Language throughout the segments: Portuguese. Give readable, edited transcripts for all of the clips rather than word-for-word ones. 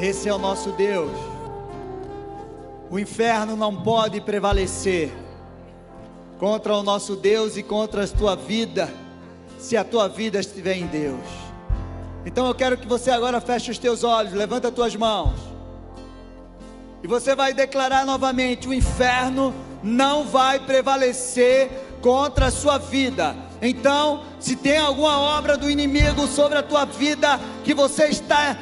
Esse é o nosso Deus. O inferno não pode prevalecer contra o nosso Deus e contra a tua vida, se a tua vida estiver em Deus. Então eu quero que você agora feche os teus olhos, levanta as tuas mãos, e você vai declarar novamente: o inferno não vai prevalecer contra a sua vida. Então, se tem alguma obra do inimigo sobre a tua vida, que você está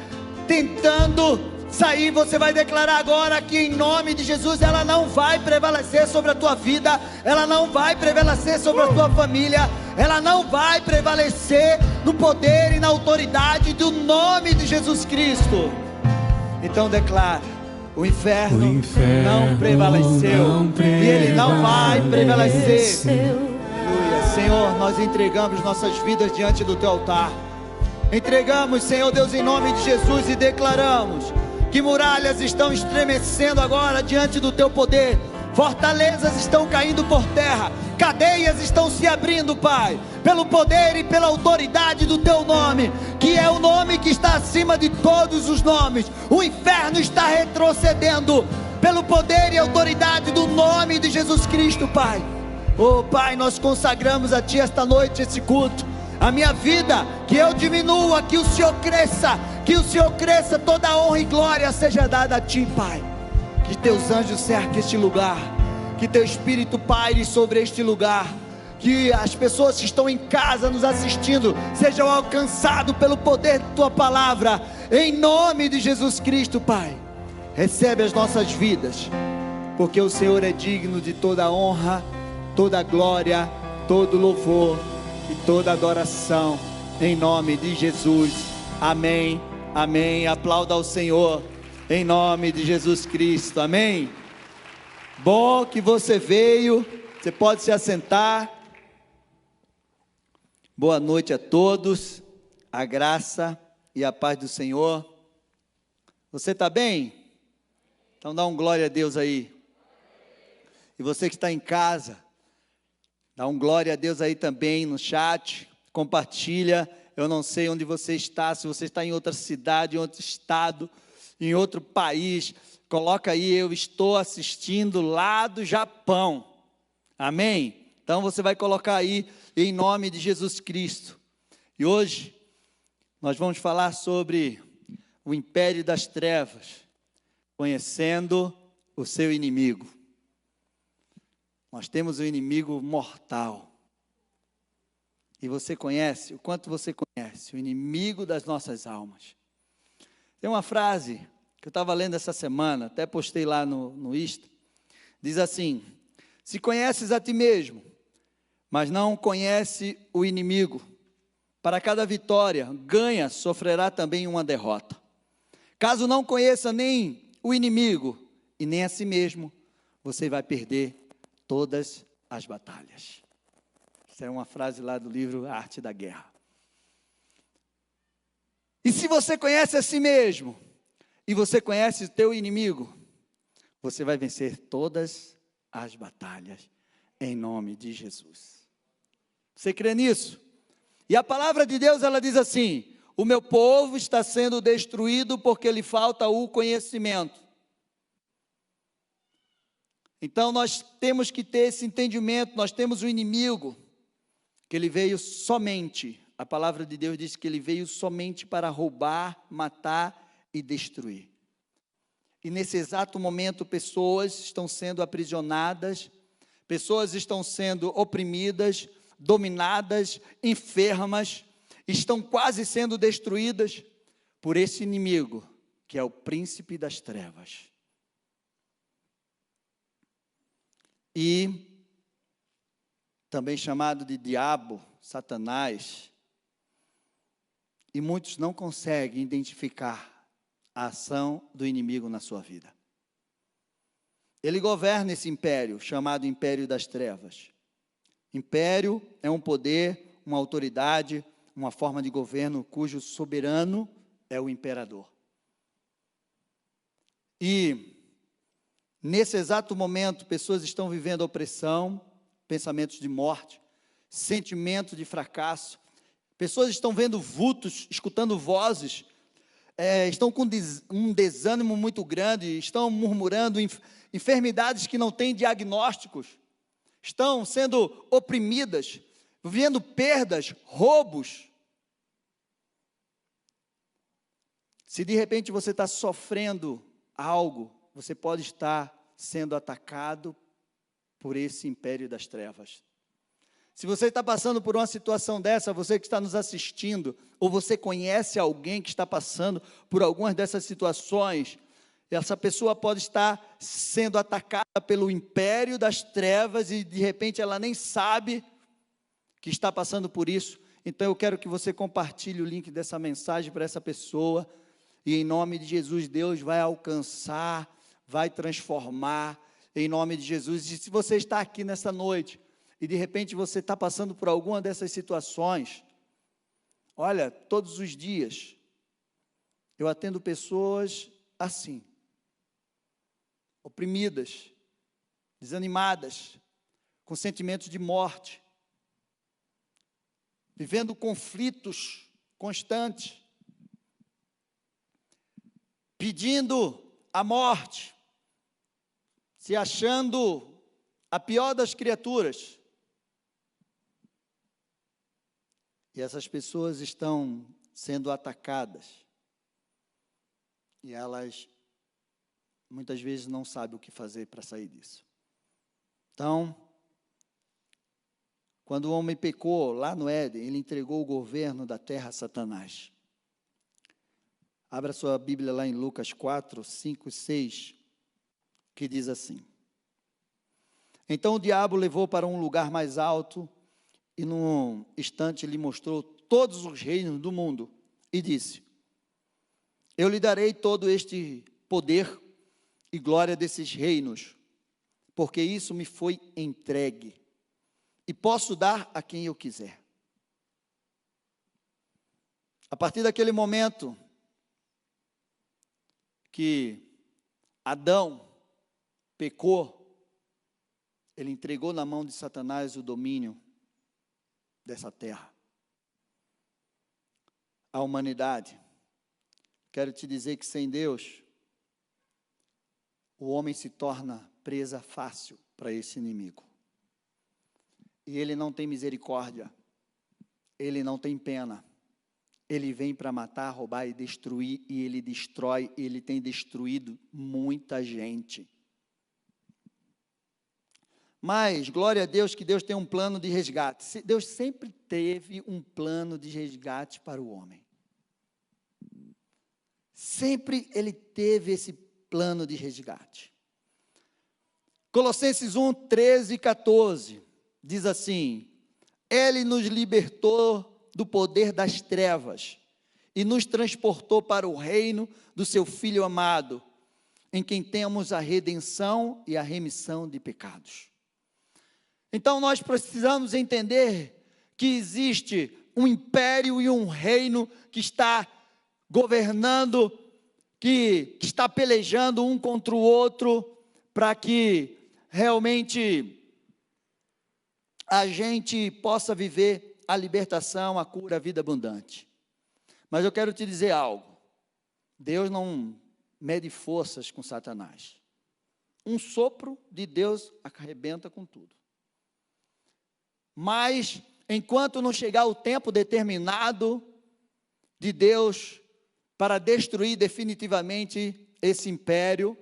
tentando sair, você vai declarar agora que em nome de Jesus ela não vai prevalecer sobre a tua vida, ela não vai prevalecer sobre a tua família, ela não vai prevalecer no poder e na autoridade do nome de Jesus Cristo. Então declara: o inferno não prevaleceu, e ele não vai prevalecer. Aleluia. Senhor, nós entregamos nossas vidas diante do teu altar. Entregamos, Senhor Deus, em nome de Jesus, e declaramos que muralhas estão estremecendo agora diante do teu poder, fortalezas estão caindo por terra, cadeias estão se abrindo, Pai, pelo poder e pela autoridade do teu nome, que é o nome que está acima de todos os nomes. O inferno está retrocedendo pelo poder e autoridade do nome de Jesus Cristo, Pai. Oh Pai, nós consagramos a Ti esta noite esse culto. A minha vida, que eu diminua, que o Senhor cresça, toda a honra e glória seja dada a Ti, Pai. Que Teus anjos cerquem este lugar, que Teu Espírito paire sobre este lugar, que as pessoas que estão em casa nos assistindo sejam alcançados pelo poder de Tua palavra, em nome de Jesus Cristo, Pai. Recebe as nossas vidas, porque o Senhor é digno de toda a honra, toda a glória, todo louvor e toda adoração, em nome de Jesus. Amém, amém. Aplauda ao Senhor, em nome de Jesus Cristo. Amém. Bom que você veio. Você pode se assentar. Boa noite a todos. A graça e a paz do Senhor. Você está bem? Então dá um glória a Deus aí. E você que está em casa, dá um glória a Deus aí também no chat, compartilha. Eu não sei onde você está, se você está em outra cidade, em outro estado, em outro país, coloca aí: eu estou assistindo lá do Japão. Amém? Então você vai colocar aí, em nome de Jesus Cristo. E hoje nós vamos falar sobre o império das trevas, conhecendo o seu inimigo. Nós temos um inimigo mortal. E você conhece, o quanto você conhece, o inimigo das nossas almas. Tem uma frase que eu estava lendo essa semana, até postei lá no Insta. Diz assim: se conheces a ti mesmo, mas não conhece o inimigo, para cada vitória ganha, sofrerá também uma derrota. Caso não conheça nem o inimigo e nem a si mesmo, você vai perder todas as batalhas. Essa é uma frase lá do livro A Arte da Guerra. E se você conhece a si mesmo, e você conhece o teu inimigo, você vai vencer todas as batalhas, em nome de Jesus. Você crê nisso? E a palavra de Deus, ela diz assim: o meu povo está sendo destruído porque lhe falta o conhecimento. Então nós temos que ter esse entendimento. Nós temos um inimigo, que ele veio somente, a palavra de Deus diz que ele veio somente para roubar, matar e destruir. E nesse exato momento pessoas estão sendo aprisionadas, pessoas estão sendo oprimidas, dominadas, enfermas, estão quase sendo destruídas por esse inimigo, que é o príncipe das trevas. E também chamado de diabo, Satanás. E muitos não conseguem identificar a ação do inimigo na sua vida. Ele governa esse império, chamado Império das Trevas. Império é um poder, uma autoridade, uma forma de governo cujo soberano é o imperador. E nesse exato momento, pessoas estão vivendo opressão, pensamentos de morte, sentimento de fracasso. Pessoas estão vendo vultos, escutando vozes, estão com um desânimo muito grande, estão murmurando, enfermidades que não têm diagnósticos, estão sendo oprimidas, vivendo perdas, roubos. Se de repente você está sofrendo algo, você pode estar sendo atacado por esse império das trevas. Se você está passando por uma situação dessa, você que está nos assistindo, ou você conhece alguém que está passando por algumas dessas situações, essa pessoa pode estar sendo atacada pelo império das trevas e de repente ela nem sabe que está passando por isso. Então eu quero que você compartilhe o link dessa mensagem para essa pessoa, e em nome de Jesus, Deus vai alcançar, vai transformar, em nome de Jesus. E se você está aqui nessa noite, e de repente você está passando por alguma dessas situações, olha, todos os dias, eu atendo pessoas assim, oprimidas, desanimadas, com sentimentos de morte, vivendo conflitos constantes, pedindo a morte, se achando a pior das criaturas. E essas pessoas estão sendo atacadas. E elas, muitas vezes, não sabem o que fazer para sair disso. Então, quando o homem pecou lá no Éden, ele entregou o governo da terra a Satanás. Abra sua Bíblia lá em Lucas 4, 5 e 6, que diz assim: Então o diabo levou para um lugar mais alto, e num instante lhe mostrou todos os reinos do mundo, e disse: Eu lhe darei todo este poder e glória desses reinos, porque isso me foi entregue, e posso dar a quem eu quiser. A partir daquele momento que Adão pecou, ele entregou na mão de Satanás o domínio dessa terra. A humanidade, quero te dizer que sem Deus, o homem se torna presa fácil para esse inimigo. E ele não tem misericórdia, ele não tem pena. Ele vem para matar, roubar e destruir, e ele destrói, e ele tem destruído muita gente. Mas, glória a Deus, que Deus tem um plano de resgate. Deus sempre teve um plano de resgate para o homem. Sempre Ele teve esse plano de resgate. Colossenses 1, 13 e 14, diz assim: Ele nos libertou do poder das trevas e nos transportou para o reino do seu Filho amado, em quem temos a redenção e a remissão de pecados. Então nós precisamos entender que existe um império e um reino que está governando, que está pelejando um contra o outro, para que realmente a gente possa viver a libertação, a cura, a vida abundante. Mas eu quero te dizer algo: Deus não mede forças com Satanás. Um sopro de Deus arrebenta com tudo. Mas, enquanto não chegar o tempo determinado de Deus para destruir definitivamente esse império,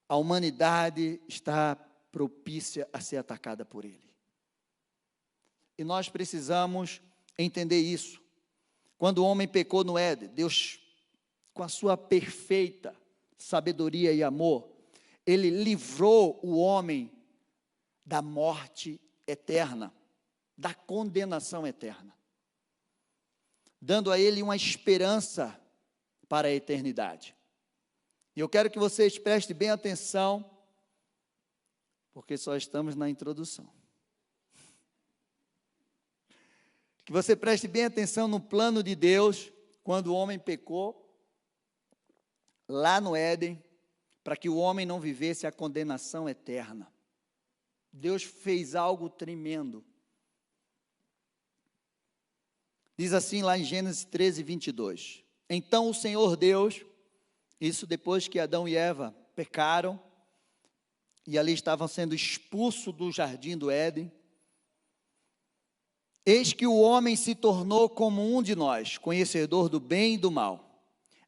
a humanidade está propícia a ser atacada por ele. E nós precisamos entender isso. Quando o homem pecou no Éden, Deus, com a sua perfeita sabedoria e amor, Ele livrou o homem da morte eterna, da condenação eterna, dando a ele uma esperança para a eternidade. E eu quero que vocês prestem bem atenção, porque só estamos na introdução. Que você preste bem atenção no plano de Deus, quando o homem pecou, lá no Éden, para que o homem não vivesse a condenação eterna. Deus fez algo tremendo. Diz assim lá em Gênesis 13, 22. Então o Senhor Deus, isso depois que Adão e Eva pecaram, e ali estavam sendo expulsos do jardim do Éden, eis que o homem se tornou como um de nós, conhecedor do bem e do mal.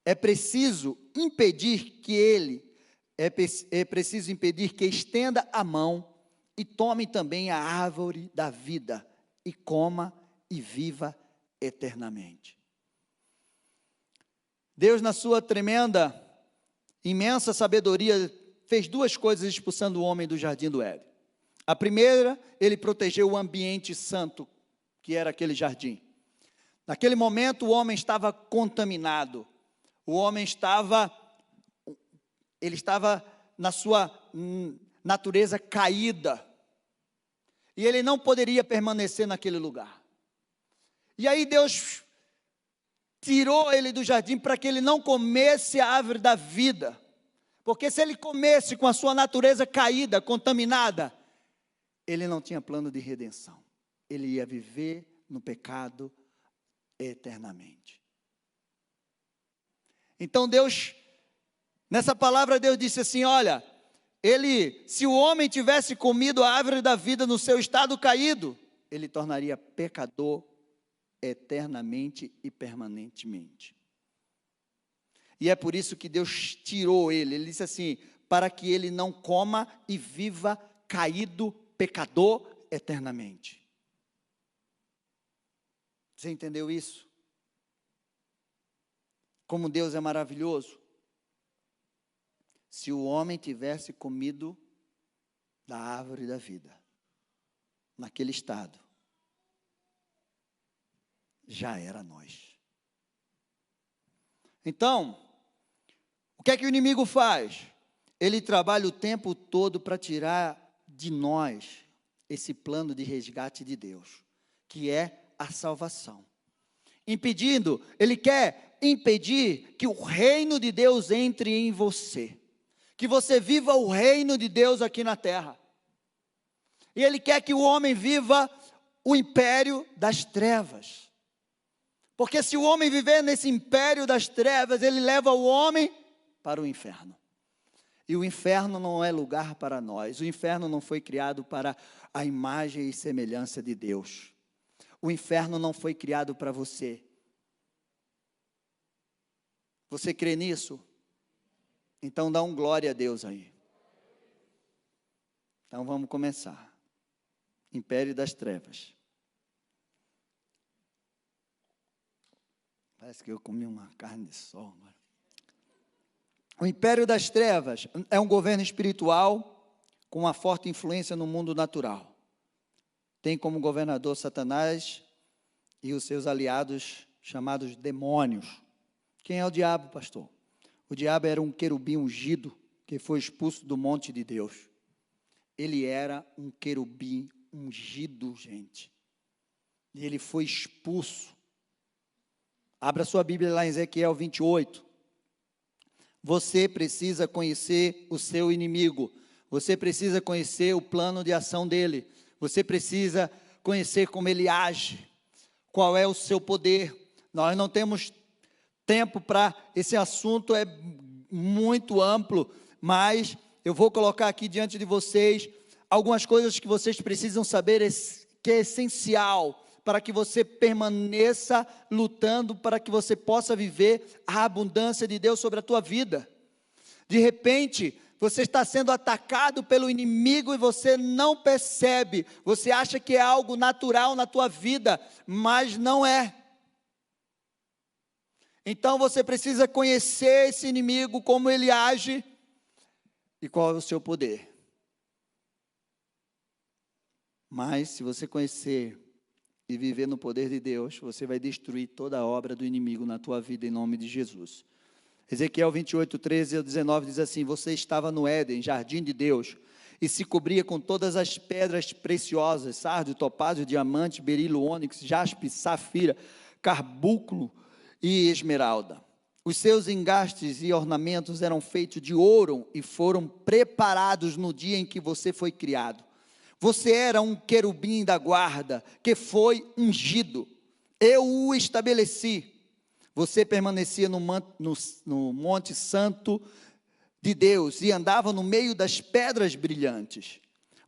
É preciso impedir que estenda a mão e tome também a árvore da vida, e coma e viva eternamente. Deus, na sua tremenda, imensa sabedoria, fez duas coisas expulsando o homem do jardim do Éden. A primeira, ele protegeu o ambiente santo, que era aquele jardim. Naquele momento, o homem estava contaminado. O homem estava na sua natureza caída. E ele não poderia permanecer naquele lugar. E aí Deus tirou ele do jardim para que ele não comesse a árvore da vida. Porque se ele comesse com a sua natureza caída, contaminada, ele não tinha plano de redenção. Ele ia viver no pecado eternamente. Então Deus, nessa palavra Deus disse assim, olha, se o homem tivesse comido a árvore da vida no seu estado caído, ele tornaria pecador eternamente e permanentemente. E é por isso que Deus tirou ele. Ele disse assim, para que ele não coma e viva caído, pecador eternamente. Você entendeu isso? Como Deus é maravilhoso. Se o homem tivesse comido da árvore da vida, naquele estado, já era nós. Então, o que é que o inimigo faz? Ele trabalha o tempo todo para tirar de nós esse plano de resgate de Deus, que é a salvação. Ele quer impedir que o reino de Deus entre em você, que você viva o reino de Deus aqui na terra. E ele quer que o homem viva o império das trevas. Porque se o homem viver nesse império das trevas, ele leva o homem para o inferno. E o inferno não é lugar para nós. O inferno não foi criado para a imagem e semelhança de Deus. O inferno não foi criado para você. Você crê nisso? Então dá um glória a Deus aí. Então vamos começar. Império das trevas. Parece que eu comi uma carne de sol agora. O império das trevas é um governo espiritual com uma forte influência no mundo natural. Tem como governador Satanás e os seus aliados chamados demônios. Quem é o diabo, pastor? O diabo era um querubim ungido que foi expulso do monte de Deus. Ele era um querubim ungido, gente. E ele foi expulso. Abra sua Bíblia lá em Ezequiel 28. Você precisa conhecer o seu inimigo. Você precisa conhecer o plano de ação dele. Você precisa conhecer como ele age. Qual é o seu poder. Nós não temos tempo para esse assunto, é muito amplo, mas eu vou colocar aqui diante de vocês algumas coisas que vocês precisam saber, que é essencial para que você permaneça lutando, para que você possa viver a abundância de Deus sobre a tua vida. De repente, você está sendo atacado pelo inimigo e você não percebe, você acha que é algo natural na tua vida, mas não é. Então você precisa conhecer esse inimigo, como ele age e qual é o seu poder. Mas se você conhecer e viver no poder de Deus, você vai destruir toda a obra do inimigo na tua vida em nome de Jesus. Ezequiel 28, 13 ao 19 diz assim: você estava no Éden, jardim de Deus, e se cobria com todas as pedras preciosas, sardio, topázio, diamante, berilo, ônix, jaspe, safira, carbúnculo e esmeralda. Os seus engastes e ornamentos eram feitos de ouro e foram preparados no dia em que você foi criado. Você era um querubim da guarda que foi ungido. Eu o estabeleci. Você permanecia no Monte Santo de Deus e andava no meio das pedras brilhantes.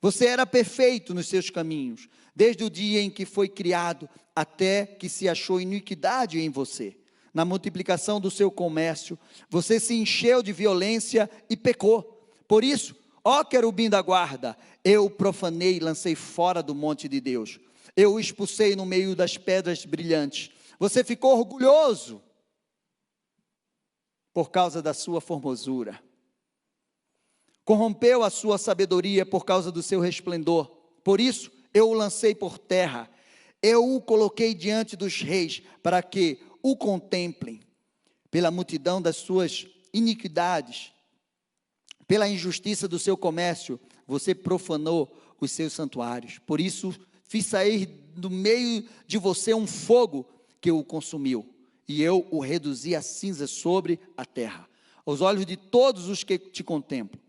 Você era perfeito nos seus caminhos, desde o dia em que foi criado até que se achou iniquidade em você. Na multiplicação do seu comércio, você se encheu de violência e pecou. Por isso, ó querubim da guarda, eu o profanei e lancei fora do monte de Deus. Eu o expulsei no meio das pedras brilhantes. Você ficou orgulhoso por causa da sua formosura. Corrompeu a sua sabedoria por causa do seu resplendor. Por isso, eu o lancei por terra. Eu o coloquei diante dos reis para que o contemplem. Pela multidão das suas iniquidades, pela injustiça do seu comércio, você profanou os seus santuários. Por isso, fiz sair do meio de você um fogo que o consumiu, e eu o reduzi a cinza sobre a terra. Aos olhos de todos os que te contemplam,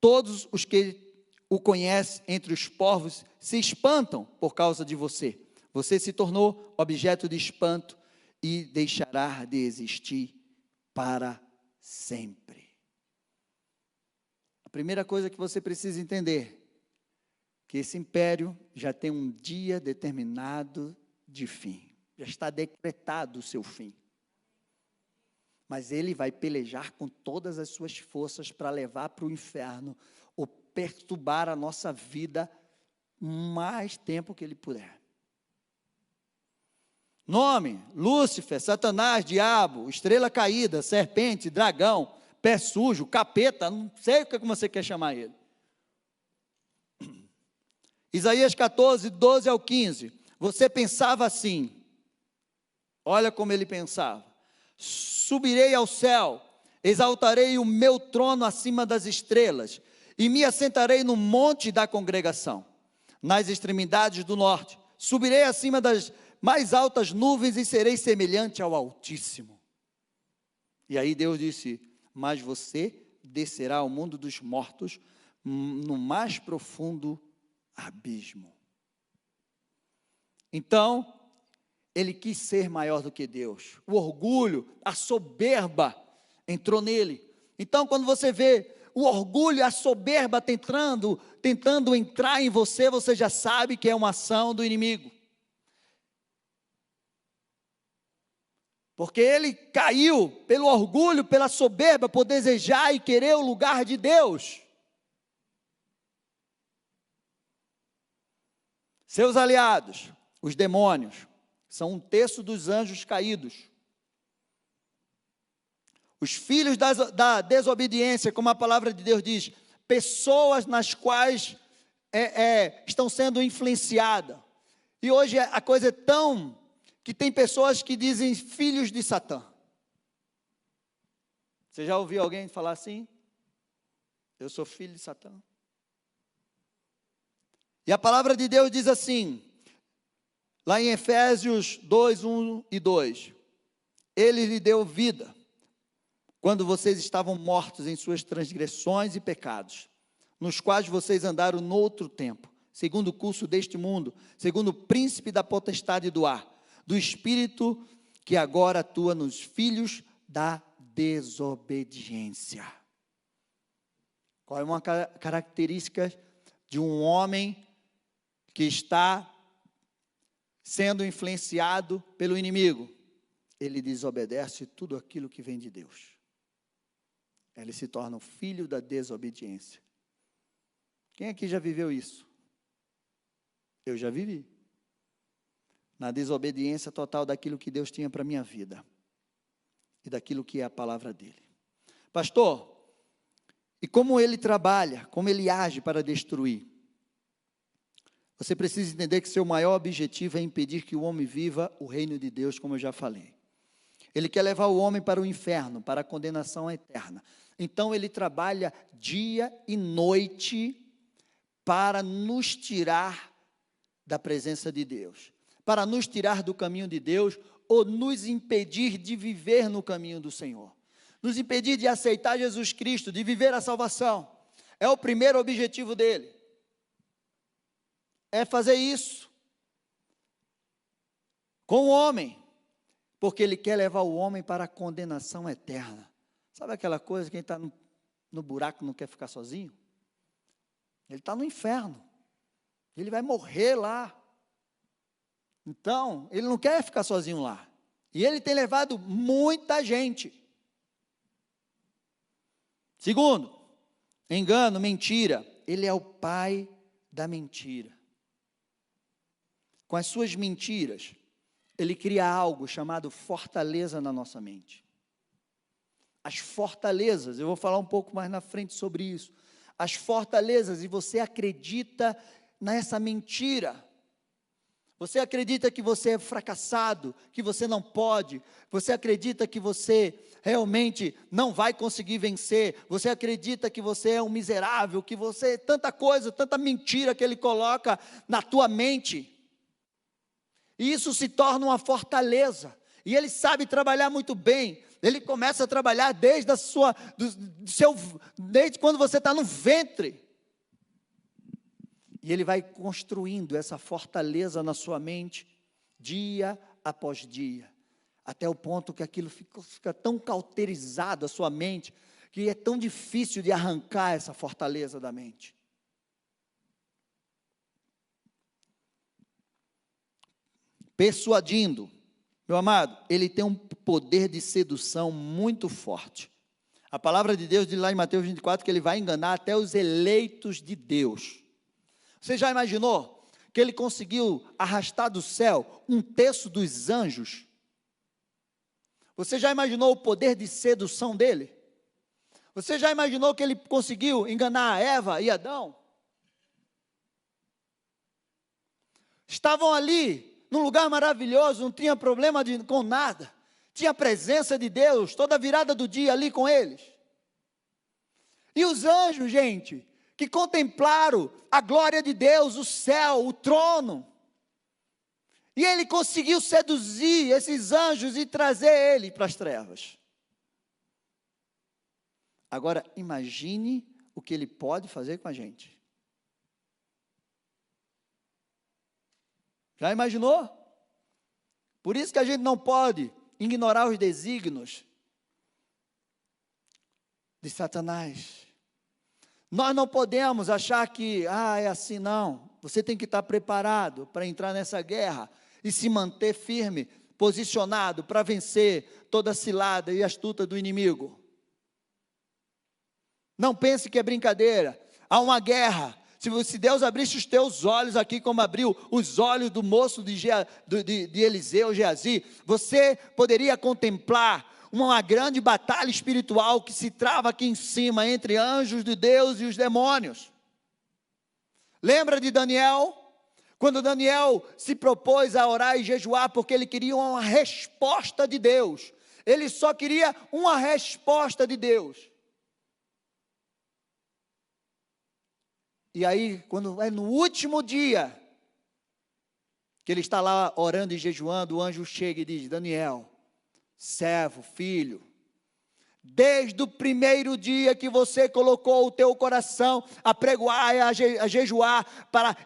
todos os que o conhecem entre os povos se espantam por causa de você. Você se tornou objeto de espanto e deixará de existir para sempre. A primeira coisa que você precisa entender, que esse império já tem um dia determinado de fim. Já está decretado o seu fim. Mas ele vai pelejar com todas as suas forças para levar para o inferno, ou perturbar a nossa vida mais tempo que ele puder. Nome: Lúcifer, Satanás, diabo, estrela caída, serpente, dragão, pé sujo, capeta, não sei o que você quer chamar ele. Isaías 14, 12 ao 15. Você pensava assim, olha como ele pensava: subirei ao céu, exaltarei o meu trono acima das estrelas, e me assentarei no monte da congregação, nas extremidades do norte. Subirei acima das mais altas nuvens e serei semelhante ao Altíssimo. E aí Deus disse: mas você descerá ao mundo dos mortos, no mais profundo abismo. Então, ele quis ser maior do que Deus. O orgulho, a soberba entrou nele. Então, quando você vê o orgulho, a soberba tentando entrar em você, você já sabe que é uma ação do inimigo. Porque ele caiu pelo orgulho, pela soberba, por desejar e querer o lugar de Deus. Seus aliados, os demônios, são um terço dos anjos caídos. Os filhos da desobediência, como a palavra de Deus diz, pessoas nas quais estão sendo influenciadas. E hoje a coisa é tão que tem pessoas que dizem filhos de Satã. Você já ouviu alguém falar assim? Eu sou filho de Satã. E a palavra de Deus diz assim, lá em Efésios 2, 1 e 2, ele lhe deu vida, quando vocês estavam mortos em suas transgressões e pecados, nos quais vocês andaram no outro tempo, segundo o curso deste mundo, segundo o príncipe da potestade do ar, do espírito que agora atua nos filhos da desobediência. Qual é uma característica de um homem que está sendo influenciado pelo inimigo? Ele desobedece tudo aquilo que vem de Deus. Ele se torna o filho da desobediência. Quem aqui já viveu isso? Eu já vivi. Na desobediência total daquilo que Deus tinha para a minha vida. E daquilo que é a palavra dele. Pastor, e como ele trabalha, como ele age para destruir? Você precisa entender que seu maior objetivo é impedir que o homem viva o reino de Deus, como eu já falei. Ele quer levar o homem para o inferno, para a condenação eterna. Então ele trabalha dia e noite para nos tirar da presença de Deus, para nos tirar do caminho de Deus, ou nos impedir de viver no caminho do Senhor, nos impedir de aceitar Jesus Cristo, de viver a salvação. É o primeiro objetivo dele, é fazer isso com o homem, porque ele quer levar o homem para a condenação eterna. Sabe aquela coisa, quem está no buraco não quer ficar sozinho? Ele está no inferno, ele vai morrer lá. Então, ele não quer ficar sozinho lá. E ele tem levado muita gente. Segundo, engano, mentira. Ele é o pai da mentira. Com as suas mentiras, ele cria algo chamado fortaleza na nossa mente. As fortalezas, eu vou falar um pouco mais na frente sobre isso. As fortalezas, e você acredita nessa mentira. Você acredita que você é fracassado, que você não pode, você acredita que você realmente não vai conseguir vencer, você acredita que você é um miserável, que você, tanta coisa, tanta mentira que ele coloca na tua mente, e isso se torna uma fortaleza, e ele sabe trabalhar muito bem. Ele começa a trabalhar desde quando você está no ventre, e ele vai construindo essa fortaleza na sua mente, dia após dia, até o ponto que aquilo fica tão cauterizado a sua mente, que é tão difícil de arrancar essa fortaleza da mente. Persuadindo, meu amado, ele tem um poder de sedução muito forte. A palavra de Deus diz lá em Mateus 24 que ele vai enganar até os eleitos de Deus. Você já imaginou que ele conseguiu arrastar do céu 1/3 dos anjos? Você já imaginou o poder de sedução dele? Você já imaginou que ele conseguiu enganar Eva e Adão? Estavam ali, num lugar maravilhoso, não tinha problema com nada. Tinha a presença de Deus, toda a virada do dia ali com eles. E os anjos, gente, que contemplaram a glória de Deus, o céu, o trono. E ele conseguiu seduzir esses anjos e trazer ele para as trevas. Agora, imagine o que ele pode fazer com a gente. Já imaginou? Por isso que a gente não pode ignorar os desígnios de Satanás. Nós não podemos achar que, é assim, não. Você tem que estar preparado para entrar nessa guerra e se manter firme, posicionado para vencer toda a cilada e astuta do inimigo. Não pense que é brincadeira. Há uma guerra. Se Deus abrisse os teus olhos aqui, como abriu os olhos do moço de Eliseu, Geazi, você poderia contemplar uma grande batalha espiritual que se trava aqui em cima, entre anjos de Deus e os demônios. Lembra de Daniel? Quando Daniel se propôs a orar e jejuar, porque ele queria uma resposta de Deus. Ele só queria uma resposta de Deus. E aí, quando é no último dia, que ele está lá orando e jejuando, o anjo chega e diz: Daniel, servo, filho, desde o primeiro dia que você colocou o teu coração a pregoar e a jejuar,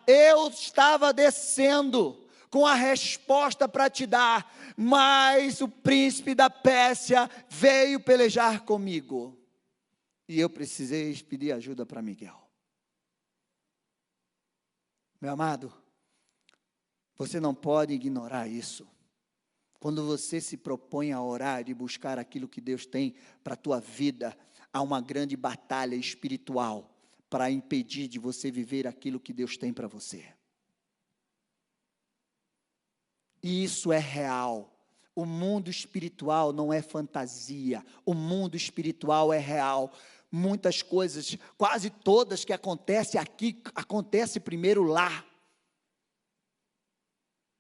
eu estava descendo com a resposta para te dar, mas o príncipe da Pérsia veio pelejar comigo, e eu precisei pedir ajuda para Miguel. Meu amado, você não pode ignorar isso. Quando você se propõe a orar e buscar aquilo que Deus tem para a tua vida, há uma grande batalha espiritual para impedir de você viver aquilo que Deus tem para você. E isso é real. O mundo espiritual não é fantasia, o mundo espiritual é real. Muitas coisas, quase todas que acontecem aqui, acontecem primeiro lá,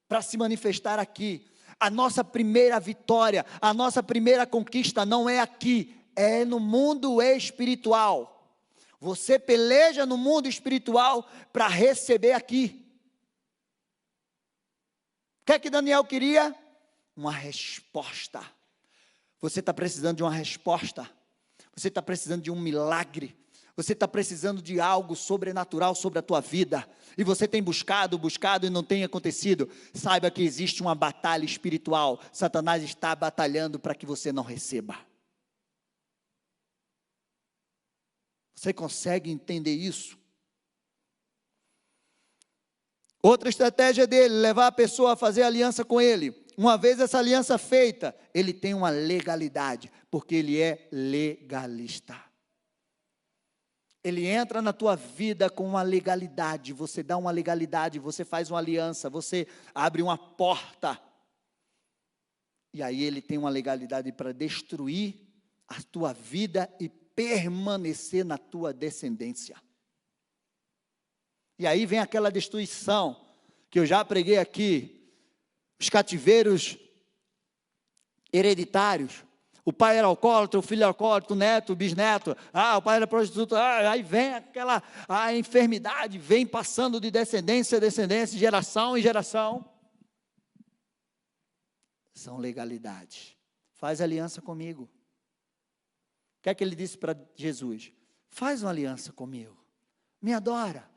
para se manifestar aqui. A nossa primeira vitória, a nossa primeira conquista não é aqui, é no mundo espiritual. Você peleja no mundo espiritual para receber aqui. O que é que Daniel queria? Uma resposta. Você está precisando de uma resposta. Você está precisando de um milagre. Você está precisando de algo sobrenatural sobre a tua vida, e você tem buscado e não tem acontecido. Saiba que existe uma batalha espiritual. Satanás está batalhando para que você não receba. Você consegue entender isso? Outra estratégia dele, levar a pessoa a fazer aliança com ele. Uma vez essa aliança feita, ele tem uma legalidade, porque ele é legalista. Ele entra na tua vida com uma legalidade, você dá uma legalidade, você faz uma aliança, você abre uma porta. E aí ele tem uma legalidade para destruir a tua vida e permanecer na tua descendência. E aí vem aquela destruição, que eu já preguei aqui, os cativeiros hereditários. O pai era alcoólatra, o filho era alcoólatra, o neto, o bisneto, o pai era prostituto, aí vem a enfermidade, vem passando de descendência a descendência, geração em geração. São legalidades. Faz aliança comigo. O que é que ele disse para Jesus? Faz uma aliança comigo, me adora,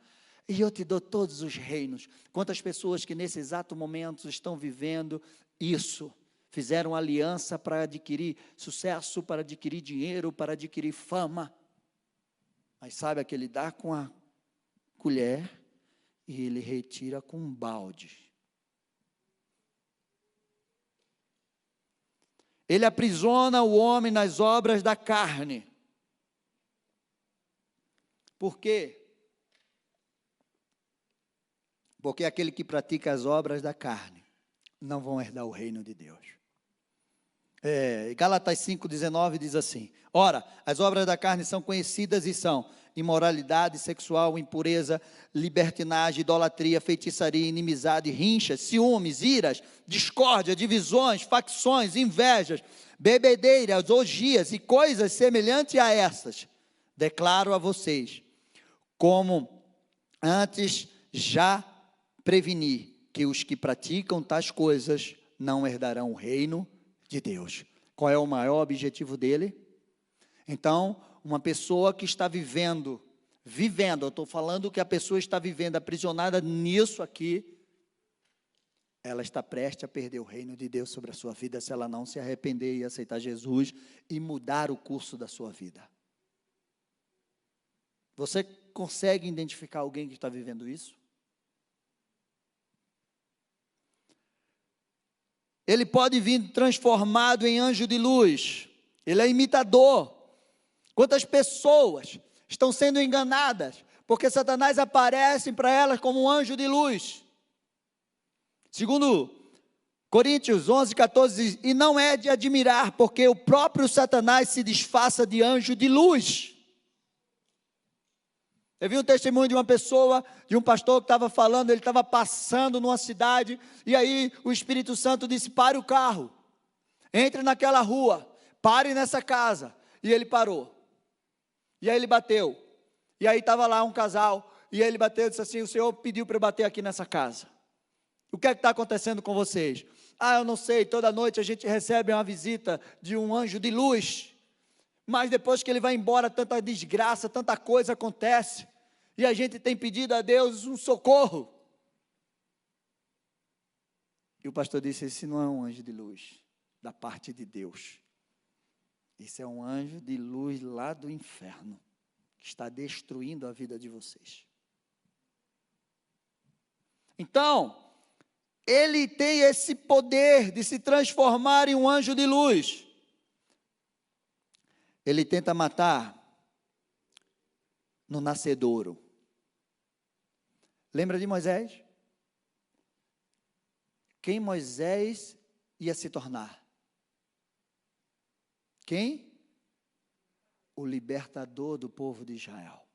e eu te dou todos os reinos. Quantas pessoas que nesse exato momento estão vivendo isso, fizeram aliança para adquirir sucesso, para adquirir dinheiro, para adquirir fama, mas sabe que ele dá com a colher e ele retira com um balde. Ele aprisiona o homem nas obras da carne. Por quê? Porque aquele que pratica as obras da carne não vão herdar o reino de Deus. Gálatas 5,19 diz assim: ora, as obras da carne são conhecidas e são imoralidade sexual, impureza, libertinagem, idolatria, feitiçaria, inimizade, rinchas, ciúmes, iras, discórdia, divisões, facções, invejas, bebedeiras, orgias e coisas semelhantes a essas. Declaro a vocês, como antes já preveni, que os que praticam tais coisas não herdarão o reino de Deus. Qual é o maior objetivo dele? Então, uma pessoa que está vivendo, eu estou falando que a pessoa está vivendo aprisionada nisso aqui, ela está prestes a perder o reino de Deus sobre a sua vida, se ela não se arrepender e aceitar Jesus e mudar o curso da sua vida. Você consegue identificar alguém que está vivendo isso? Ele pode vir transformado em anjo de luz. Ele é imitador. Quantas pessoas estão sendo enganadas porque Satanás aparece para elas como um anjo de luz? Segundo Coríntios 11:14 diz: e não é de admirar, porque o próprio Satanás se disfarça de anjo de luz. Eu vi um testemunho de uma pessoa, de um pastor que estava falando, ele estava passando numa cidade, e aí o Espírito Santo disse: pare o carro, entre naquela rua, pare nessa casa. E ele parou. E aí ele bateu. E aí estava lá um casal, e ele bateu e disse assim: o Senhor pediu para eu bater aqui nessa casa. O que é que está acontecendo com vocês? Eu não sei, toda noite a gente recebe uma visita de um anjo de luz. Mas depois que ele vai embora, tanta desgraça, tanta coisa acontece. E a gente tem pedido a Deus um socorro. E o pastor disse: esse não é um anjo de luz da parte de Deus. Esse é um anjo de luz lá do inferno, que está destruindo a vida de vocês. Então, ele tem esse poder de se transformar em um anjo de luz. Ele tenta matar no nascedouro. Lembra de Moisés? Quem Moisés ia se tornar? Quem? O libertador do povo de Israel.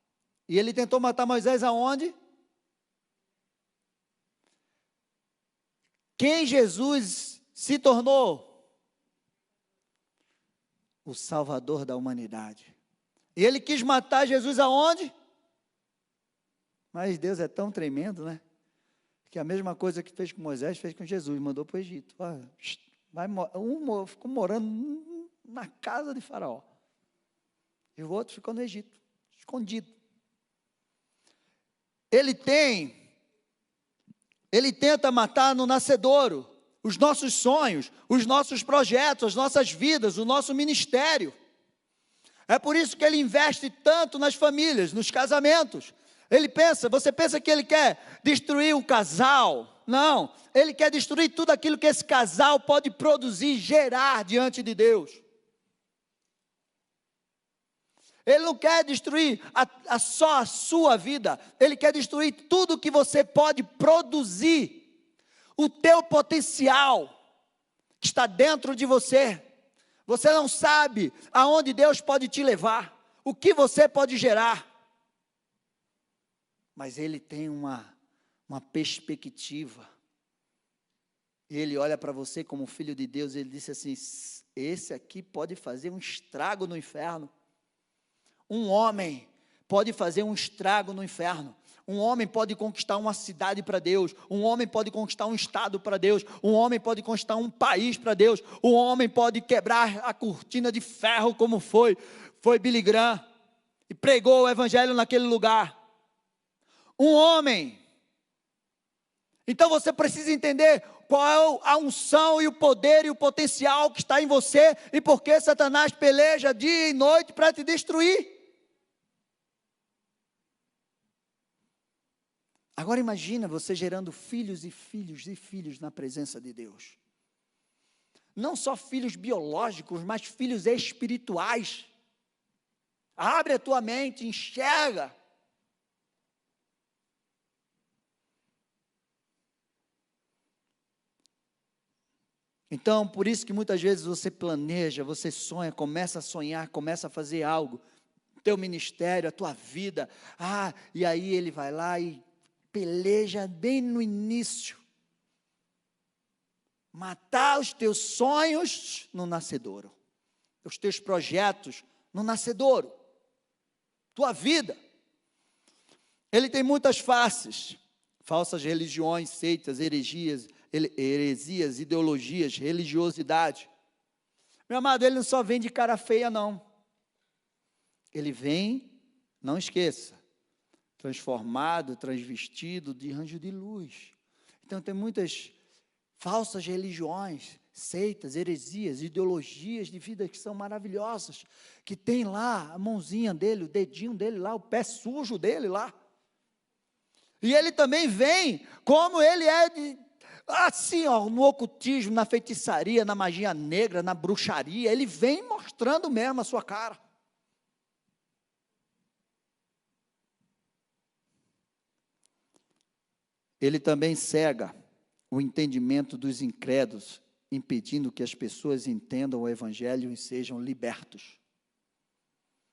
E ele tentou matar Moisés aonde? Quem Jesus se tornou? O Salvador da humanidade. E ele quis matar Jesus aonde? Mas Deus é tão tremendo, né? Que a mesma coisa que fez com Moisés, fez com Jesus, mandou para o Egito. Ficou morando na casa de Faraó. E o outro ficou no Egito. escondido. Ele tenta matar no nascedouro os nossos sonhos, os nossos projetos, as nossas vidas, o nosso ministério. É por isso que ele investe tanto nas famílias, nos casamentos. Você pensa que ele quer destruir um casal? Não, ele quer destruir tudo aquilo que esse casal pode produzir, gerar diante de Deus. Ele não quer destruir só a sua vida, ele quer destruir tudo que você pode produzir. O teu potencial que está dentro de você. Você não sabe aonde Deus pode te levar, o que você pode gerar. Mas Ele tem uma perspectiva. E Ele olha para você como filho de Deus, Ele disse assim, esse aqui pode fazer um estrago no inferno. Um homem pode fazer um estrago no inferno. Um homem pode conquistar uma cidade para Deus, um homem pode conquistar um estado para Deus, um homem pode conquistar um país para Deus, um homem pode quebrar a cortina de ferro como foi Billy Graham, e pregou o evangelho naquele lugar. Um homem. Então você precisa entender qual é a unção e o poder e o potencial que está em você, e por que Satanás peleja dia e noite para te destruir. Agora imagina você gerando filhos e filhos e filhos na presença de Deus. Não só filhos biológicos, mas filhos espirituais. Abre a tua mente, enxerga. Então, por isso que muitas vezes você planeja, você sonha, começa a sonhar, começa a fazer algo. Teu ministério, a tua vida. E aí ele vai lá e peleja bem no início, matar os teus sonhos no nascedouro, os teus projetos no nascedouro, tua vida. Ele tem muitas faces, falsas religiões, seitas, heresias, ideologias, religiosidade. Meu amado, ele não só vem de cara feia não, ele vem, não esqueça, transformado, transvestido de anjo de luz. Então tem muitas falsas religiões, seitas, heresias, ideologias de vida que são maravilhosas, que tem lá a mãozinha dele, o dedinho dele lá, o pé sujo dele lá. E ele também vem, como ele é assim, no ocultismo, na feitiçaria, na magia negra, na bruxaria, ele vem mostrando mesmo a sua cara. Ele também cega o entendimento dos incrédulos, impedindo que as pessoas entendam o evangelho e sejam libertos.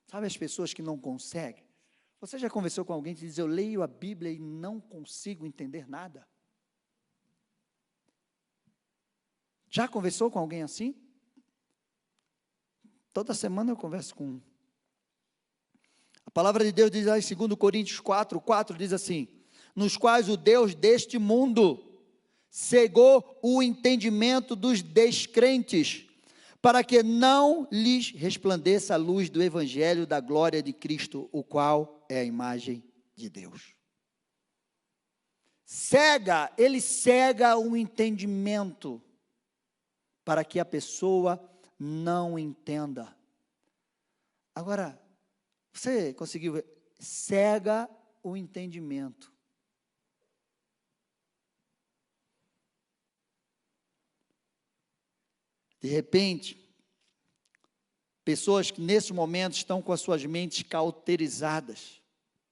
Sabe as pessoas que não conseguem? Você já conversou com alguém que diz, eu leio a Bíblia e não consigo entender nada? Já conversou com alguém assim? Toda semana eu converso com um. A palavra de Deus diz lá em 2 Coríntios 4 diz assim, nos quais o Deus deste mundo cegou o entendimento dos descrentes, para que não lhes resplandeça a luz do evangelho da glória de Cristo, o qual é a imagem de Deus. Ele cega o entendimento, para que a pessoa não entenda. Agora, você conseguiu ver? Cega o entendimento. De repente, pessoas que nesse momento estão com as suas mentes cauterizadas,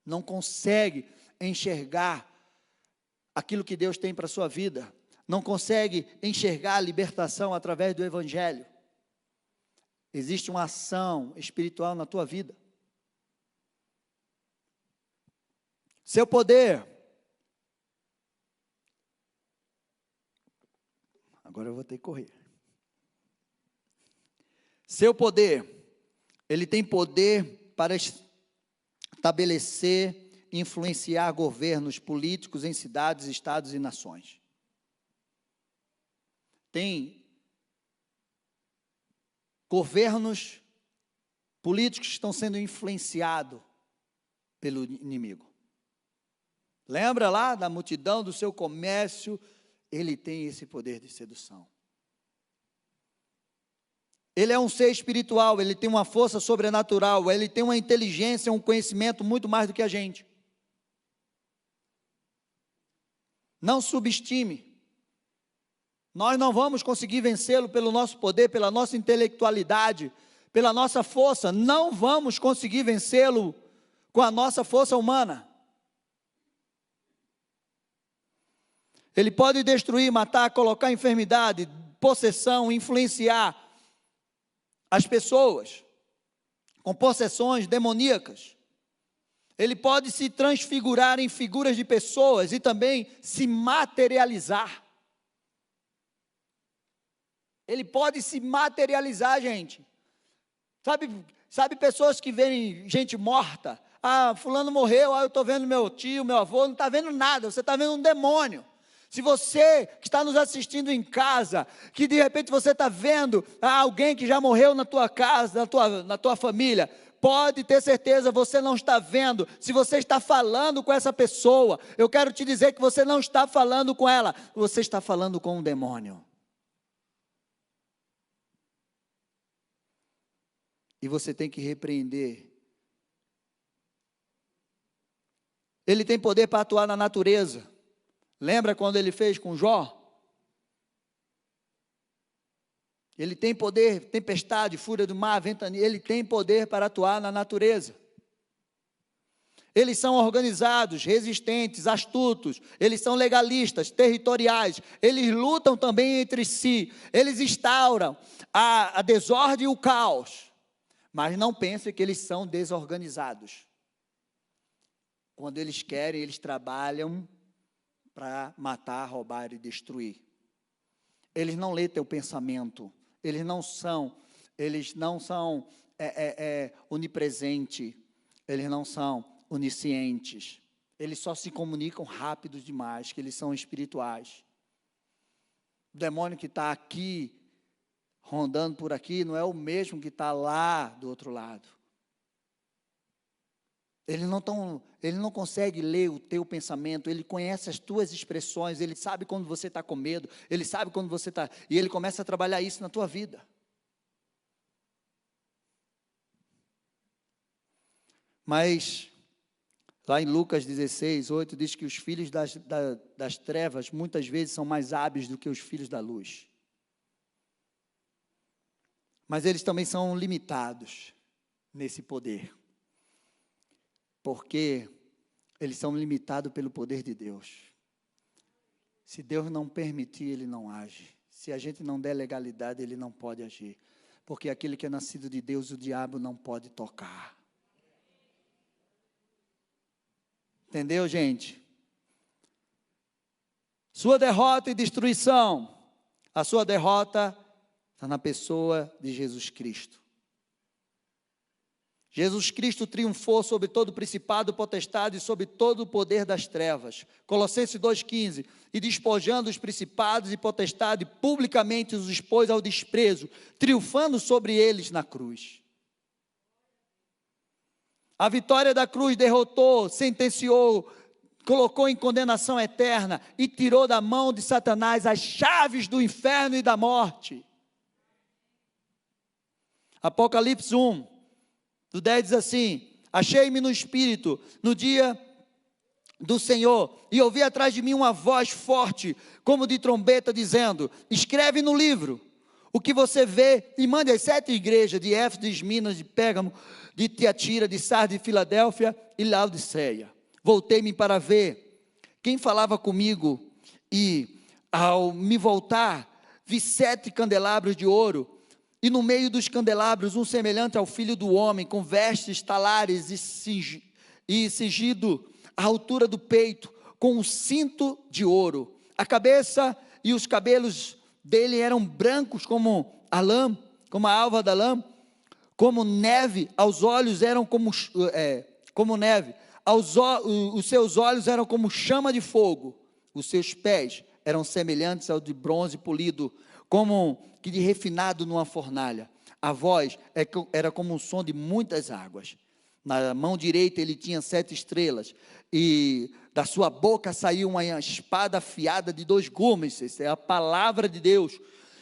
não conseguem enxergar aquilo que Deus tem para a sua vida, não conseguem enxergar a libertação através do evangelho. Existe uma ação espiritual na tua vida. Seu poder. Agora eu vou ter que correr. Seu poder, ele tem poder para estabelecer, influenciar governos políticos em cidades, estados e nações. Tem governos políticos que estão sendo influenciados pelo inimigo. Lembra lá da multidão do seu comércio? Ele tem esse poder de sedução. Ele é um ser espiritual, ele tem uma força sobrenatural, ele tem uma inteligência, um conhecimento muito mais do que a gente. Não subestime. Nós não vamos conseguir vencê-lo pelo nosso poder, pela nossa intelectualidade, pela nossa força. Não vamos conseguir vencê-lo com a nossa força humana. Ele pode destruir, matar, colocar enfermidade, possessão, influenciar as pessoas com possessões demoníacas. Ele pode se transfigurar em figuras de pessoas e também se materializar. Ele pode se materializar, gente. Sabe pessoas que veem gente morta? Ah, fulano morreu, eu estou vendo meu tio, meu avô, não está vendo nada, você está vendo um demônio. Se você que está nos assistindo em casa, que de repente você está vendo alguém que já morreu na tua casa, na tua família, pode ter certeza, você não está vendo. Se você está falando com essa pessoa, eu quero te dizer que você não está falando com ela, você está falando com um demônio. E você tem que repreender. Ele tem poder para atuar na natureza. Lembra quando ele fez com Jó? Ele tem poder, tempestade, fúria do mar, ventania, ele tem poder para atuar na natureza. Eles são organizados, resistentes, astutos, eles são legalistas, territoriais, eles lutam também entre si, eles instauram a desordem e o caos, mas não pense que eles são desorganizados. Quando eles querem, eles trabalham para matar, roubar e destruir. Eles não lêem teu pensamento, eles não são onipresentes, eles não são oniscientes, eles só se comunicam rápido demais, que eles são espirituais. O demônio que está aqui, rondando por aqui, não é o mesmo que está lá do outro lado. Ele não consegue ler o teu pensamento, ele conhece as tuas expressões, ele sabe quando você está com medo, ele sabe quando você está, e ele começa a trabalhar isso na tua vida. Mas, lá em Lucas 16, 8, diz que os filhos das trevas, muitas vezes, são mais hábeis do que os filhos da luz. Mas eles também são limitados nesse poder. Porque eles são limitados pelo poder de Deus. Se Deus não permitir, ele não age. Se a gente não der legalidade, ele não pode agir. Porque aquele que é nascido de Deus, o diabo não pode tocar. Entendeu, gente? Sua derrota e destruição. A sua derrota está na pessoa de Jesus Cristo. Jesus Cristo triunfou sobre todo principado, potestade e sobre todo o poder das trevas. Colossenses 2,15. E despojando os principados e potestades, publicamente os expôs ao desprezo, triunfando sobre eles na cruz. A vitória da cruz derrotou, sentenciou, colocou em condenação eterna e tirou da mão de Satanás as chaves do inferno e da morte. Apocalipse 1. Do 10 diz assim: achei-me no Espírito, no dia do Senhor, e ouvi atrás de mim uma voz forte, como de trombeta, dizendo: escreve no livro o que você vê, e mande às 7 igrejas, de Éfeso, de Esminas, de Pérgamo, de Tiatira, de Sardes, de Filadélfia e Laodiceia. Voltei-me para ver quem falava comigo, e ao me voltar, vi 7 candelabros de ouro, e no meio dos candelabros, um semelhante ao Filho do Homem, com vestes talares e cingido à altura do peito, com um cinto de ouro. A cabeça e os cabelos dele eram brancos como a lã, como a alva da lã, como neve. Aos olhos eram como neve. Os seus olhos eram como chama de fogo. Os seus pés eram semelhantes ao de bronze polido, como que de refinado numa fornalha. A voz era como um som de muitas águas. Na mão direita ele tinha 7 estrelas, e da sua boca saiu uma espada afiada de 2 gumes, essa é a palavra de Deus,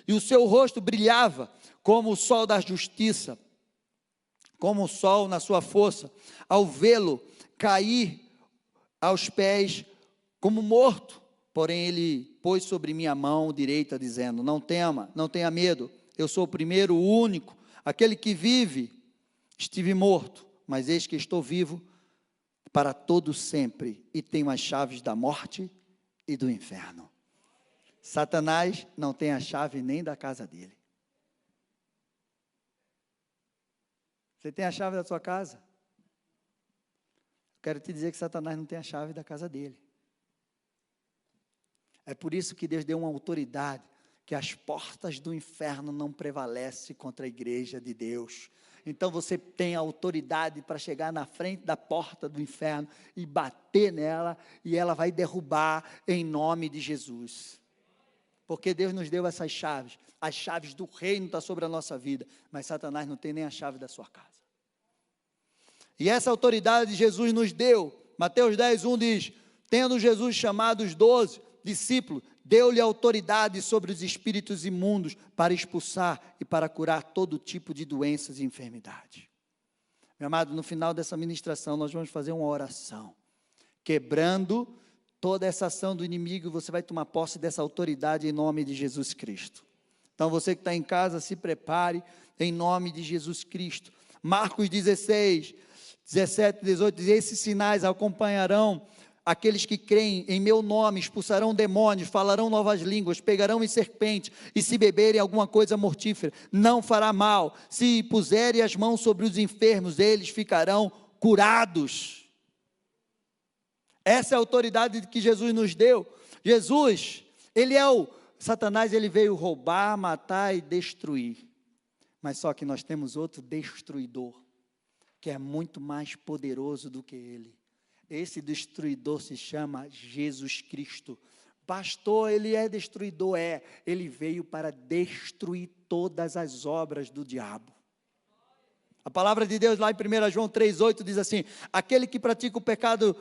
e o seu rosto brilhava como o sol da justiça, como o sol na sua força. Ao vê-lo, caí aos pés como morto, porém ele pôs sobre minha mão direita, dizendo: não tema, não tenha medo, eu sou o primeiro, o único, aquele que vive. Estive morto, mas eis que estou vivo para todo sempre, e tenho as chaves da morte e do inferno. Satanás não tem a chave nem da casa dele. Você tem a chave da sua casa? Quero te dizer que Satanás não tem a chave da casa dele. É por isso que Deus deu uma autoridade, que as portas do inferno não prevalecem contra a igreja de Deus. Então você tem a autoridade para chegar na frente da porta do inferno e bater nela, e ela vai derrubar em nome de Jesus. Porque Deus nos deu essas chaves. As chaves do reino estão sobre a nossa vida, mas Satanás não tem nem a chave da sua casa. E essa autoridade Jesus nos deu. Mateus 10:1 diz: tendo Jesus chamado os 12 discípulos, deu-lhe autoridade sobre os espíritos imundos para expulsar e para curar todo tipo de doenças e enfermidades. Meu amado, no final dessa ministração nós vamos fazer uma oração, quebrando toda essa ação do inimigo. Você vai tomar posse dessa autoridade em nome de Jesus Cristo. Então você que está em casa, se prepare em nome de Jesus Cristo. Marcos 16, 17, 18 diz: esses sinais acompanharão aqueles que creem em meu nome, expulsarão demônios, falarão novas línguas, pegarão em serpentes, e se beberem alguma coisa mortífera, não fará mal. Se puserem as mãos sobre os enfermos, eles ficarão curados. Essa é a autoridade que Jesus nos deu. Jesus, ele é o Satanás, ele veio roubar, matar e destruir. Mas só que nós temos outro destruidor, que é muito mais poderoso do que ele. Esse destruidor se chama Jesus Cristo. Pastor, ele é destruidor? É. Ele veio para destruir todas as obras do diabo. A palavra de Deus lá em 1 João 3,8 diz assim: aquele que pratica o pecado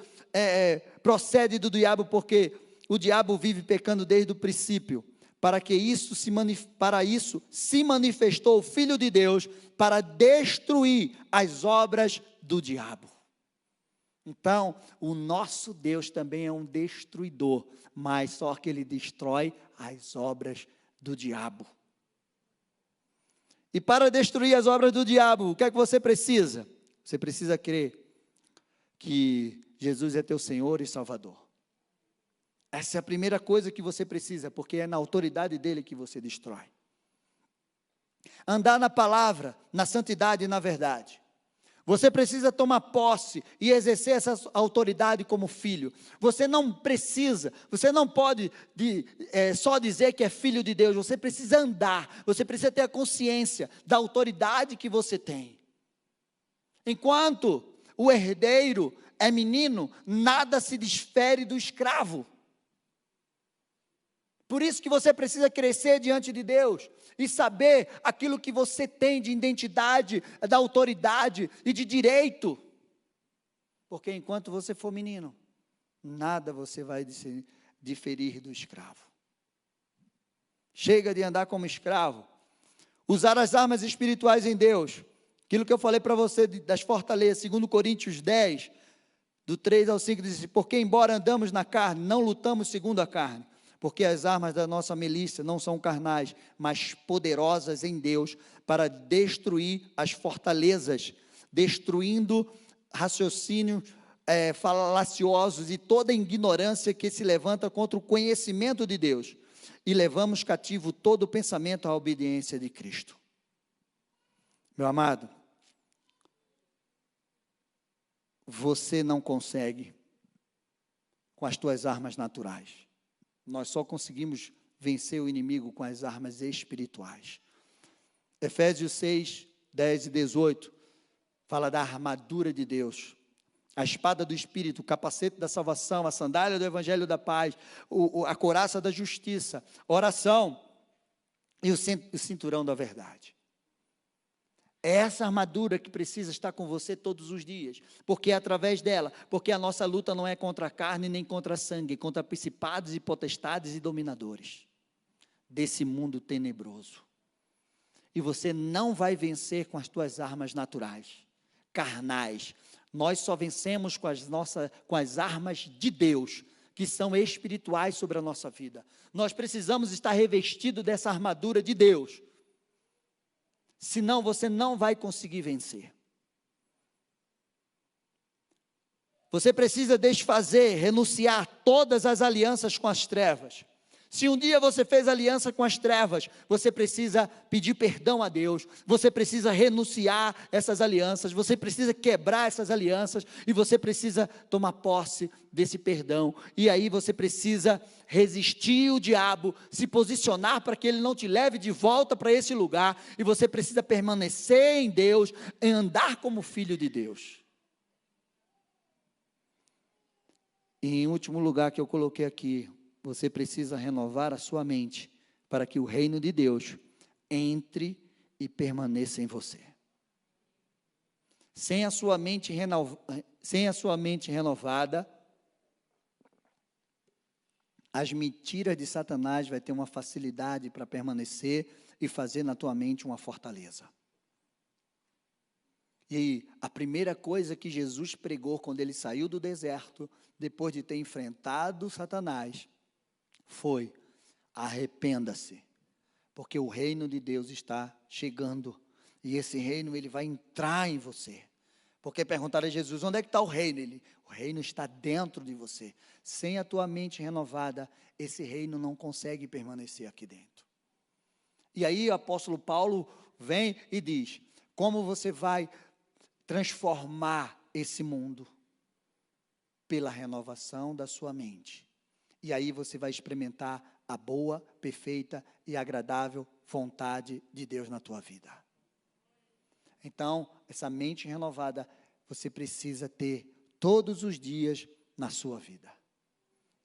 procede do diabo, porque o diabo vive pecando desde o princípio. Para isso se manifestou o Filho de Deus, para destruir as obras do diabo. Então, o nosso Deus também é um destruidor, mas só que ele destrói as obras do diabo. E para destruir as obras do diabo, o que é que você precisa? Você precisa crer que Jesus é teu Senhor e Salvador. Essa é a primeira coisa que você precisa, porque é na autoridade dele que você destrói. Andar na palavra, na santidade e na verdade. Você precisa tomar posse e exercer essa autoridade como filho. Você não pode só dizer que é filho de Deus. Você precisa andar, você precisa ter a consciência da autoridade que você tem. Enquanto o herdeiro é menino, nada se difere do escravo. Por isso que você precisa crescer diante de Deus e saber aquilo que você tem de identidade, da autoridade e de direito. Porque enquanto você for menino, nada você vai diferir do escravo. Chega de andar como escravo. Usar as armas espirituais em Deus. Aquilo que eu falei para você das fortalezas, 2 Coríntios 10, do 3 ao 5, diz assim: porque embora andamos na carne, não lutamos segundo a carne. Porque as armas da nossa milícia não são carnais, mas poderosas em Deus, para destruir as fortalezas, destruindo raciocínios falaciosos e toda ignorância que se levanta contra o conhecimento de Deus. E levamos cativo todo o pensamento à obediência de Cristo. Meu amado, você não consegue com as tuas armas naturais. Nós só conseguimos vencer o inimigo com as armas espirituais. Efésios 6, 10 e 18, fala da armadura de Deus, a espada do Espírito, o capacete da salvação, a sandália do Evangelho da paz, a couraça da justiça, oração e o cinturão da verdade. É essa armadura que precisa estar com você todos os dias, porque é através dela, porque a nossa luta não é contra a carne nem contra a sangue, é contra principados e potestades e dominadores desse mundo tenebroso. E você não vai vencer com as tuas armas naturais, carnais. Nós só vencemos com as armas de Deus, que são espirituais sobre a nossa vida. Nós precisamos estar revestidos dessa armadura de Deus. Senão você não vai conseguir vencer. Você precisa desfazer, renunciar todas as alianças com as trevas. Se um dia você fez aliança com as trevas, você precisa pedir perdão a Deus, você precisa renunciar essas alianças, você precisa quebrar essas alianças, e você precisa tomar posse desse perdão, e aí você precisa resistir o diabo, se posicionar para que ele não te leve de volta para esse lugar, e você precisa permanecer em Deus, em andar como filho de Deus. E em último lugar que eu coloquei aqui, você precisa renovar a sua mente, para que o reino de Deus entre e permaneça em você. Sem a sua mente renovada, as mentiras de Satanás vai ter uma facilidade para permanecer e fazer na tua mente uma fortaleza. E a primeira coisa que Jesus pregou quando ele saiu do deserto, depois de ter enfrentado Satanás, foi: arrependa-se, porque o reino de Deus está chegando, e esse reino ele vai entrar em você. Porque perguntaram a Jesus: onde é que está o reino? O reino está dentro de você. Sem a tua mente renovada, esse reino não consegue permanecer aqui dentro. E aí o apóstolo Paulo vem e diz: como você vai transformar esse mundo? Pela renovação da sua mente. E aí você vai experimentar a boa, perfeita e agradável vontade de Deus na tua vida. Então, essa mente renovada, você precisa ter todos os dias na sua vida.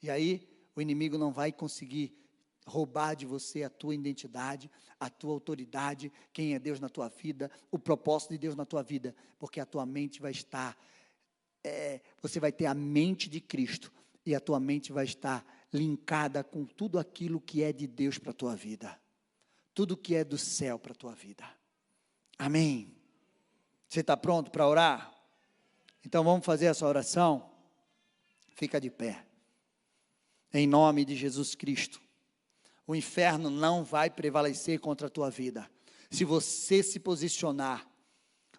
E aí, o inimigo não vai conseguir roubar de você a tua identidade, a tua autoridade, quem é Deus na tua vida, o propósito de Deus na tua vida, porque a tua mente vai estar, você vai ter a mente de Cristo, e a tua mente vai estar linkada com tudo aquilo que é de Deus para a tua vida. Tudo que é do céu para a tua vida. Amém? Você está pronto para orar? Então vamos fazer essa oração? Fica de pé. Em nome de Jesus Cristo. O inferno não vai prevalecer contra a tua vida. Se você se posicionar,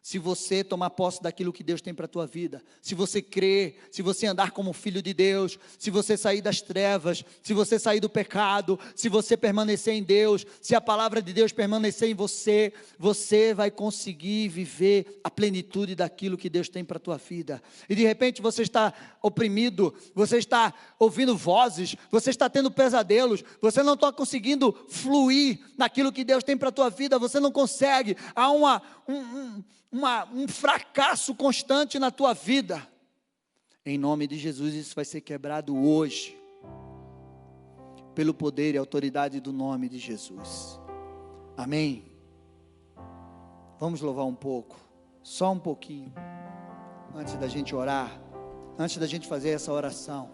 se você tomar posse daquilo que Deus tem para a tua vida, se você crer, se você andar como filho de Deus, se você sair das trevas, se você sair do pecado, se você permanecer em Deus, se a palavra de Deus permanecer em você, você vai conseguir viver a plenitude daquilo que Deus tem para a tua vida. E de repente você está oprimido, você está ouvindo vozes, você está tendo pesadelos, você não está conseguindo fluir naquilo que Deus tem para a tua vida, você não consegue, há um fracasso constante na tua vida. Em nome de Jesus, isso vai ser quebrado hoje, pelo poder e autoridade do nome de Jesus. Amém? Vamos louvar um pouco, só um pouquinho, antes da gente orar, antes da gente fazer essa oração.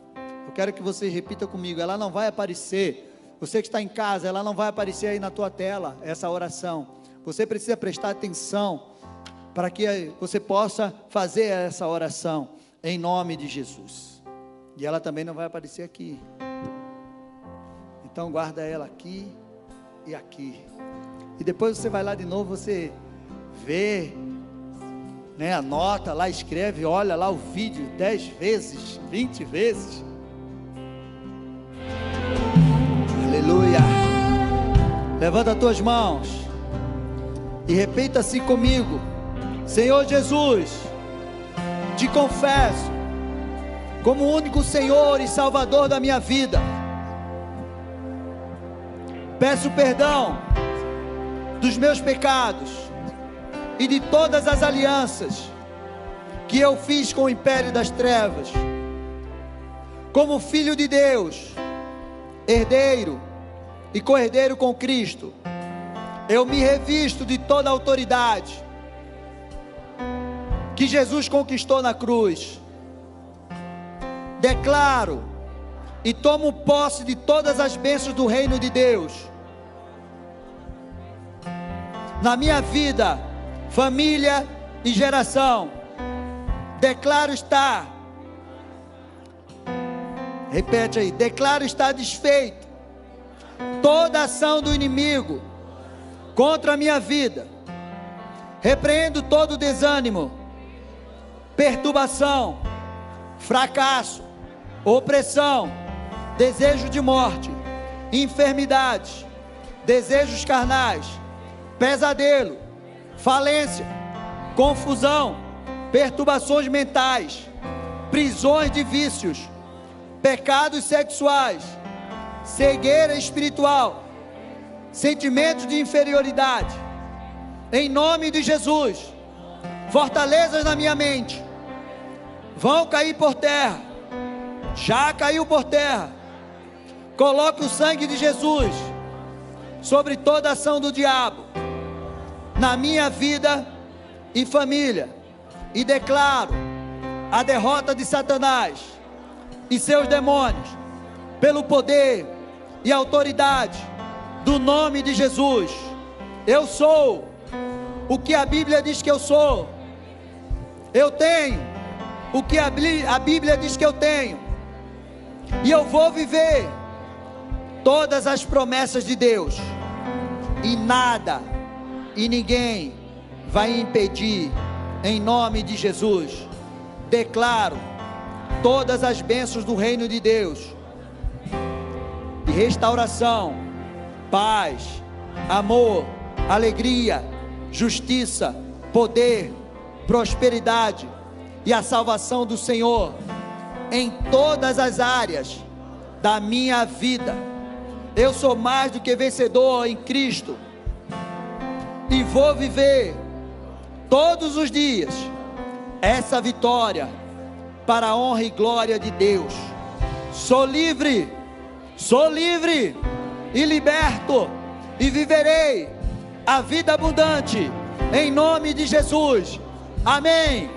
Eu quero que você repita comigo, ela não vai aparecer, você que está em casa, ela não vai aparecer aí na tua tela, essa oração. Você precisa prestar atenção, para que você possa fazer essa oração, em nome de Jesus. E ela também não vai aparecer aqui. Então guarda ela aqui e aqui. E depois você vai lá de novo, você vê, anota lá, escreve, olha lá o vídeo 10 vezes, 20 vezes. Aleluia. Levanta as tuas mãos e repita assim comigo: Senhor Jesus, te confesso como o único Senhor e Salvador da minha vida. Peço perdão dos meus pecados e de todas as alianças que eu fiz com o império das trevas. Como filho de Deus, herdeiro e co-herdeiro com Cristo, eu me revisto de toda a autoridade que Jesus conquistou na cruz. Declaro e tomo posse de todas as bênçãos do reino de Deus na minha vida, família e geração. Declaro estar, repete aí, declaro estar desfeito toda ação do inimigo contra a minha vida. Repreendo todo desânimo, perturbação, fracasso, opressão, desejo de morte, enfermidades, desejos carnais, pesadelo, falência, confusão, perturbações mentais, prisões de vícios, pecados sexuais, cegueira espiritual, sentimentos de inferioridade. Em nome de Jesus, fortalezas na minha mente vão cair por terra. Já caiu por terra. Coloque o sangue de Jesus sobre toda ação do diabo na minha vida e família, e declaro a derrota de Satanás e seus demônios pelo poder e autoridade do nome de Jesus. Eu sou o que a Bíblia diz que eu sou. Eu tenho o que a Bíblia diz que eu tenho, e eu vou viver todas as promessas de Deus, e nada e ninguém vai impedir. Em nome de Jesus, declaro todas as bênçãos do reino de Deus, de restauração, paz, amor, alegria, justiça, poder, prosperidade e a salvação do Senhor em todas as áreas da minha vida. Eu sou mais do que vencedor em Cristo, e vou viver todos os dias essa vitória para a honra e glória de Deus. Sou livre e liberto, e viverei a vida abundante em nome de Jesus. Amém.